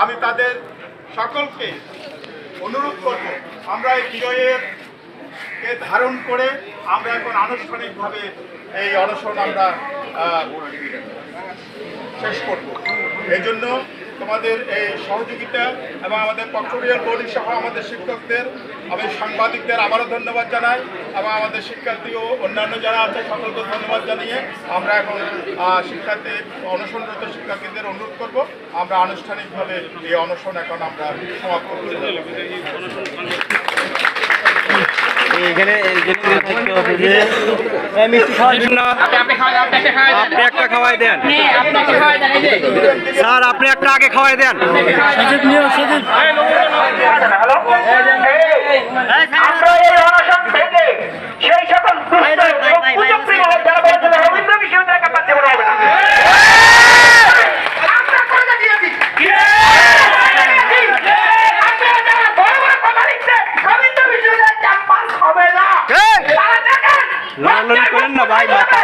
আমি তাদের সকলকে অনুরোধ করব, আমরা এই বিজয়কে ধারণ করে আমরা এখন আনুষ্ঠানিকভাবে এই অনশন আমরা শেষ করব। এই জন্য তোমাদের এই সহযোগিতা এবং আমাদের পক্টোরিয়াল বোর্ড সহ আমাদের শিক্ষকদের, আমি সাংবাদিকদের আবারও ধন্যবাদ জানাই এবং আমাদের শিক্ষার্থী ও অন্যান্য যারা আছে সকলকে ধন্যবাদ জানিয়ে আমরা এখন শিক্ষার্থী অনশনরত শিক্ষার্থীদের অনুরোধ করব আমরা আনুষ্ঠানিকভাবে এই অনশন এখন আমরা সমাপ্ত করব। এখানে আপনি একটা খাওয়াই দেন স্যার, আপনি একটা আগে খাওয়াই দেন। সেই সকল করেন না ভাই, মাথা